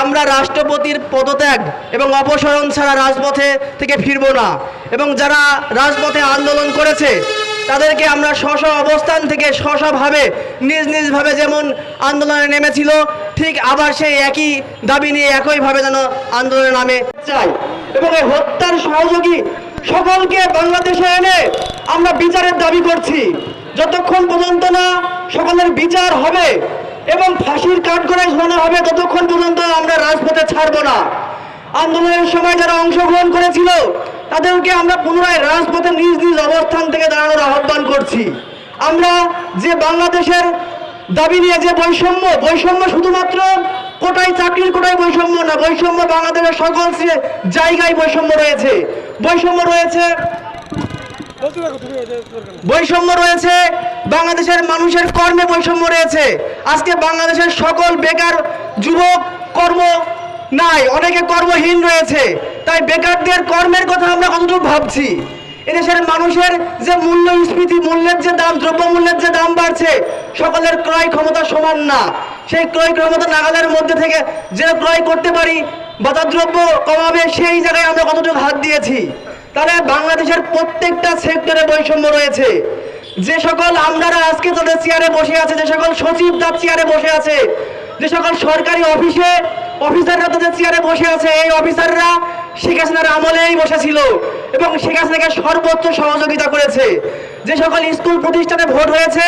আমরা রাষ্ট্রপতির পদত্যাগ এবং অপসারণ ছাড়া রাজপথে থেকে ফিরব না, এবং যারা রাজপথে আন্দোলন করেছে তাদেরকে আমরা স্ব অবস্থান থেকে স্বভাবে নিজভাবে যেমন আন্দোলনে নেমেছিল, ঠিক আবার সেই একই দাবি নিয়ে একইভাবে যেন আন্দোলনে নামে চাই। এবং এই হত্যার সহযোগী সকলকে বাংলাদেশে এনে আমরা বিচারের দাবি করছি। যতক্ষণ পর্যন্ত না সকলের বিচার হবে এবং ফাঁসির কাঠগড়ায় ঝোলানো হবে, ততক্ষণ পর্যন্ত আমরা রাজপথে ছাড়ব না। আন্দোলনের সময় যারা অংশগ্রহণ করেছিল তাদেরকে আমরা পুনরায় রাজপথে নিজ অবস্থান থেকে দাঁড়ানোর আহ্বান করছি। আমরা যে বাংলাদেশের দাবি নিয়ে যে বৈষম্য শুধুমাত্র কোটায় চাকরির কোটায় বৈষম্য না, বৈষম্য বাংলাদেশের সকল জায়গায় বৈষম্য রয়েছে বাংলাদেশের মানুষের কর্মে বৈষম্য রয়েছে। আজকে বাংলাদেশের সকল বেকার যুবক কর্ম নাই, অনেকে কর্মহীন রয়েছে। তাই বেকারদের কর্মের কথা আমরা কতটুকু ভাবছি? এদেশের মানুষের যে মূল্যস্ফীতি, মূল্যের যে দাম, দ্রব্যমূল্যের যে দাম বাড়ছে, সকলের ক্রয় ক্ষমতা সমান না। সেই ক্রয় ক্ষমতা নাগালের মধ্যে থেকে যে ক্রয় করতে পারি, বাজার দ্রব্য কমাবে, সেই জায়গায় আমরা কতটুকু হাত দিয়েছি? তাহলে বাংলাদেশের প্রত্যেকটা সেক্টরে বৈষম্য রয়েছে। যে সকল আমলারা আজকে তাদের চেয়ারে বসে আছে, যে সকল সচিব তার চেয়ারে বসে আছে, যে সকল সরকারি অফিসাররা তাদের চেয়ারে বসে আছে, এই অফিসাররা শেখ হাসিনার আমলেই বসেছিল এবং শেখ হাসিনাকে সর্বোচ্চ সহযোগিতা করেছে। যে সকল স্কুল প্রতিষ্ঠানে ভোট হয়েছে,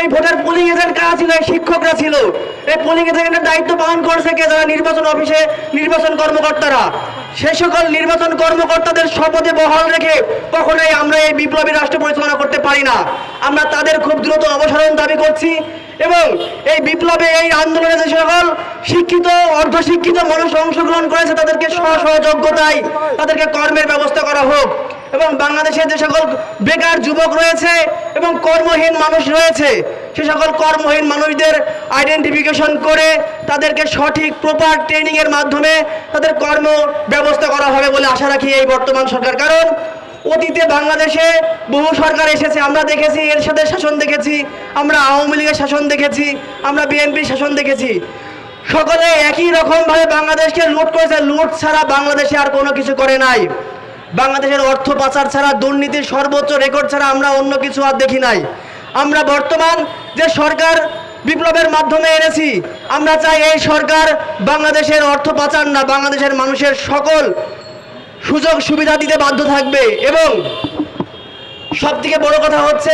এই ভোটের পোলিং এজেন্ট কারা ছিল? এই শিক্ষকরা ছিল। এই পোলিং এজেন্টের দায়িত্ব পালন করছে কে? যারা নির্বাচন অফিসে নির্বাচন কর্মকর্তারা। সেই সকল নির্বাচন কর্মকর্তাদের শপথে বহাল রেখে কখনোই আমরা এই বিপ্লবী রাষ্ট্র পরিচালনা করতে পারি না। আমরা তাদের খুব দ্রুত অবসরণ দাবি করছি এবং এই বিপ্লবে, এই আন্দোলনে যে সকল শিক্ষিত অর্ধশিক্ষিত মানুষ অংশগ্রহণ করেছে তাদেরকে যোগ্যতায় তাদেরকে কর্মের ব্যবস্থা করা হোক। এবং বাংলাদেশে যে সকল বেকার যুবক রয়েছে এবং কর্মহীন মানুষ রয়েছে, সে সকল কর্মহীন মানুষদের আইডেন্টিফিকেশন করে তাদেরকে সঠিক প্রপার ট্রেনিংয়ের মাধ্যমে তাদের কর্ম ব্যবস্থা করা হবে বলে আশা রাখি এই বর্তমান সরকার। কারণ অতীতে বাংলাদেশে বহু সরকার এসেছে, আমরা দেখেছি, এরশাদের শাসন দেখেছি, আমরা আওয়ামী লীগের শাসন দেখেছি, আমরা বিএনপির শাসন দেখেছি। সকলে একই রকমভাবে বাংলাদেশকে লুট করেছে। লুট ছাড়া বাংলাদেশে আর কোনো কিছু করে নাই। বাংলাদেশের অর্থ পাচার ছাড়া, দুর্নীতির সর্বোচ্চ রেকর্ড ছাড়া আমরা অন্য কিছু আর দেখি নাই। আমরা বর্তমান যে সরকার বিপ্লবের মাধ্যমে এনেছি, আমরা চাই এই সরকার বাংলাদেশের অর্থ পাচার না, বাংলাদেশের মানুষের সকল সুযোগ সুবিধা দিতে বাধ্য থাকবে। এবং সবথেকে বড় কথা হচ্ছে